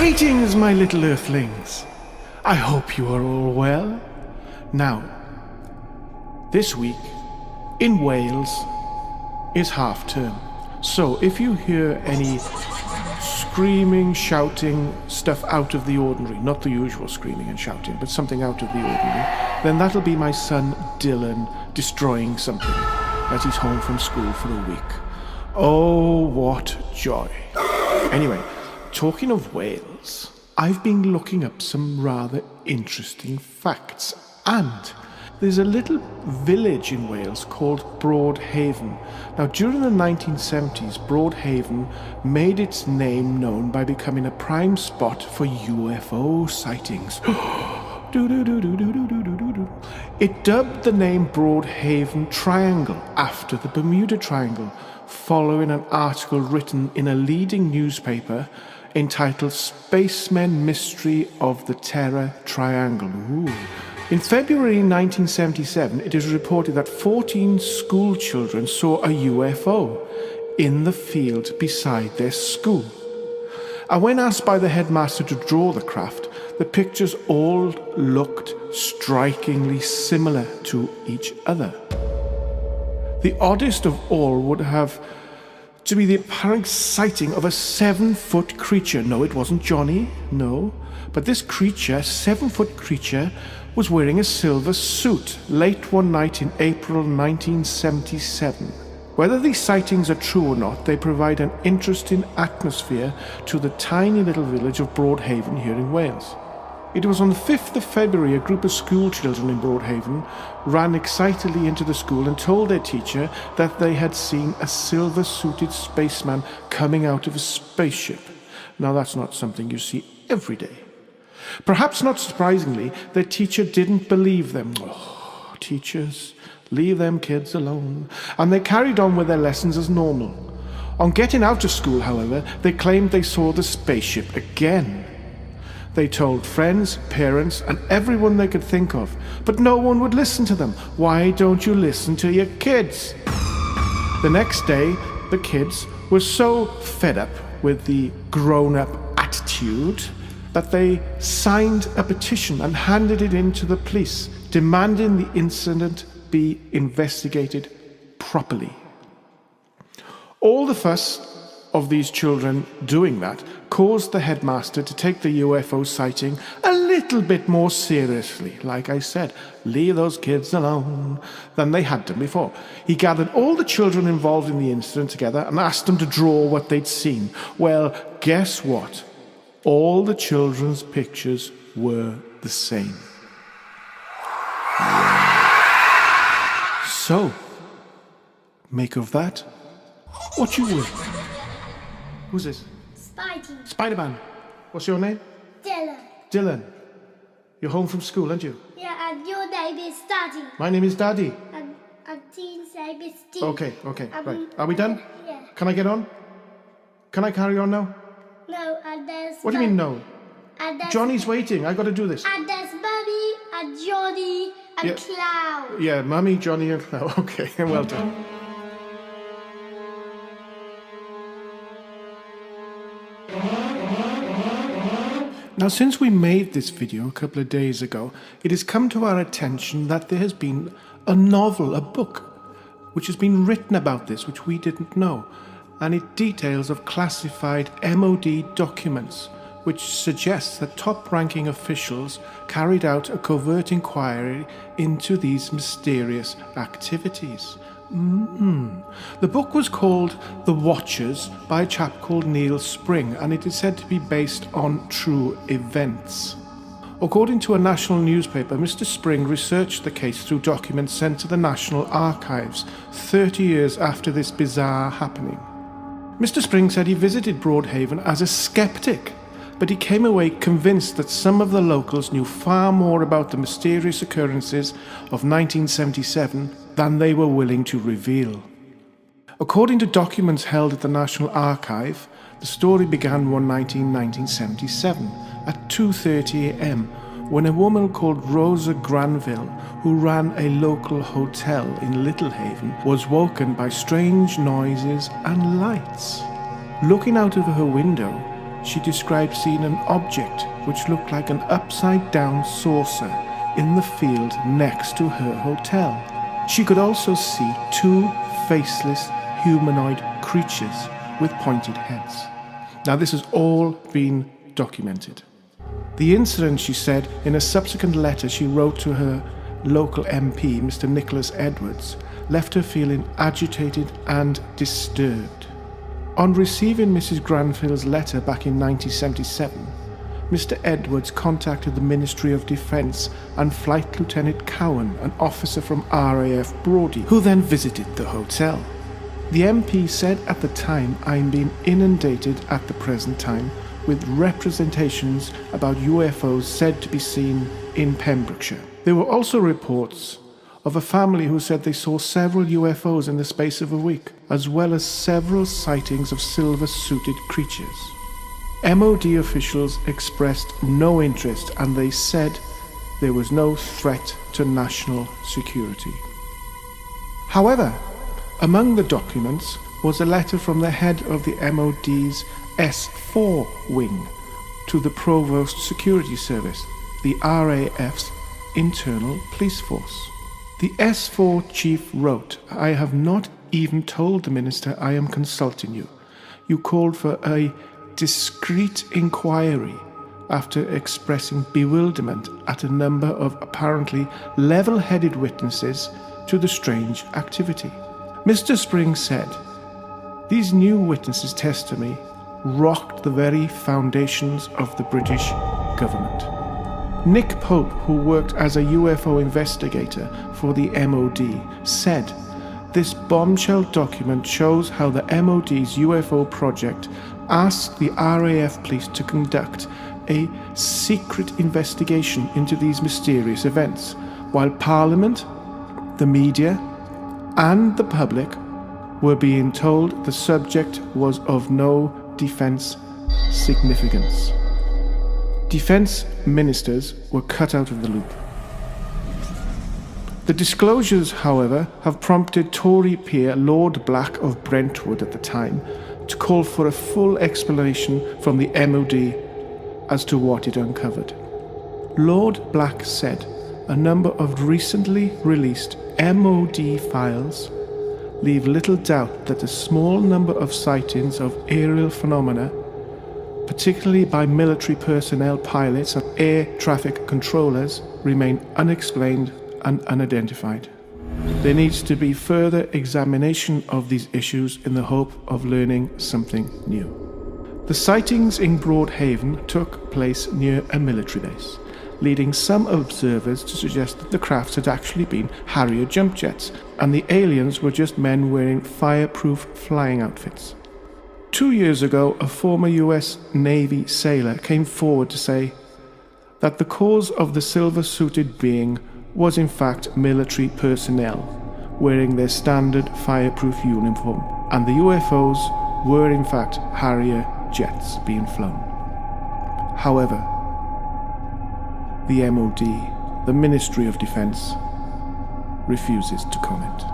Greetings, my little earthlings. I hope you are all well. Now, this week in Wales is half term. So if you hear any screaming, shouting, stuff out of the ordinary, not the usual screaming and shouting, but something out of the ordinary, then that'll be my son Dylan destroying something as he's home from school for a week. Oh, what joy. Anyway, talking of Wales, I've been looking up some rather interesting facts, and there's a little village in Wales called Broadhaven. Now, during the 1970s, Broadhaven made its name known by becoming a prime spot for UFO sightings. It dubbed the name Broadhaven Triangle after the Bermuda Triangle, following an article written in a leading newspaper entitled Spacemen Mystery of the Terror Triangle. Ooh. In February 1977, it is reported that 14 school children saw a UFO in the field beside their school. And when asked by the headmaster to draw the craft, the pictures all looked strikingly similar to each other. The oddest of all would have to be the apparent sighting of a 7-foot creature. No, it wasn't Johnny, no. But this creature, 7-foot creature, was wearing a silver suit late one night in April 1977. Whether these sightings are true or not, they provide an interesting atmosphere to the tiny little village of Broadhaven here in Wales. It was on the 5th of February a group of school children in Broadhaven ran excitedly into the school and told their teacher that they had seen a silver-suited spaceman coming out of a spaceship. Now, that's not something you see every day. Perhaps not surprisingly, their teacher didn't believe them. Oh, teachers, leave them kids alone. And they carried on with their lessons as normal. On getting out of school, however, they claimed they saw the spaceship again. They told friends, parents, and everyone they could think of, but no one would listen to them. Why don't you listen to your kids? The next day, the kids were so fed up with the grown-up attitude that they signed a petition and handed it in to the police, demanding the incident be investigated properly. All the fuss of these children doing that caused the headmaster to take the UFO sighting a little bit more seriously. Like I said, leave those kids alone, than they had done before. He gathered all the children involved in the incident together and asked them to draw what they'd seen. Well, guess what? All the children's pictures were the same. So, make of that what you will. Who's this? Spidey. Spider-Man. What's your name? Dylan. Dylan. You're home from school, aren't you? Yeah, and your name is Daddy. My name is Daddy. And Dean's name is Dean. Okay, right. Are we done? Yeah. Can I get on? Can I carry on now? No, and there's... What do you mean, no? And there's... Johnny's waiting. I got to do this. And there's Mummy and Johnny and Clown. Yeah, Mummy, Johnny, and Clown. Okay, well done. Now, since we made this video a couple of days ago, it has come to our attention that there has been a novel, a book, which has been written about this, which we didn't know, and it details of classified MOD documents, which suggests that top-ranking officials carried out a covert inquiry into these mysterious activities. The book was called The Watchers by a chap called Neil Spring, and it is said to be based on true events. According to a national newspaper, Mr. Spring researched the case through documents sent to the National Archives 30 years after this bizarre happening. Mr. Spring said he visited Broadhaven as a skeptic, but he came away convinced that some of the locals knew far more about the mysterious occurrences of 1977 than they were willing to reveal. According to documents held at the National Archive, the story began one night in 1977 at 2:30 a.m. when a woman called Rosa Granville, who ran a local hotel in Littlehaven, was woken by strange noises and lights. Looking out of her window, she described seeing an object which looked like an upside-down saucer in the field next to her hotel. She could also see two faceless humanoid creatures with pointed heads. Now, this has all been documented. The incident, she said, in a subsequent letter she wrote to her local MP, Mr. Nicholas Edwards, left her feeling agitated and disturbed. On receiving Mrs. Granville's letter back in 1977, Mr. Edwards contacted the Ministry of Defence and Flight Lieutenant Cowan, an officer from RAF Broaden, who then visited the hotel. The MP said at the time, "I'm being inundated at the present time with representations about UFOs said to be seen in Pembrokeshire." There were also reports of a family who said they saw several UFOs in the space of a week, as well as several sightings of silver-suited creatures. MOD officials expressed no interest, and they said there was no threat to national security. However, among the documents was a letter from the head of the MOD's S4 wing to the Provost Security Service, the RAF's internal police force. The S4 chief wrote, "I have not even told the minister I am consulting you. You called for a discreet inquiry after expressing bewilderment at a number of apparently level-headed witnesses to the strange activity." Mr. Spring said, "These new witnesses' testimony rocked the very foundations of the British government." Nick Pope, who worked as a UFO investigator for the MOD, said, "This bombshell document shows how the MOD's UFO project asked the RAF police to conduct a secret investigation into these mysterious events, while Parliament, the media, and the public were being told the subject was of no defence significance." Defence ministers were cut out of the loop. The disclosures, however, have prompted Tory peer Lord Black of Brentwood at the time to call for a full explanation from the MOD as to what it uncovered. Lord Black said a number of recently released MOD files leave little doubt that a small number of sightings of aerial phenomena, particularly by military personnel, pilots and air traffic controllers, remain unexplained and unidentified. There needs to be further examination of these issues in the hope of learning something new. The sightings in Broadhaven took place near a military base, leading some observers to suggest that the crafts had actually been Harrier jump jets, and the aliens were just men wearing fireproof flying outfits. 2 years ago, a former US Navy sailor came forward to say that the cause of the silver-suited being was in fact military personnel wearing their standard fireproof uniform, and the UFOs were in fact Harrier jets being flown. However, the MOD, the Ministry of Defence, refuses to comment.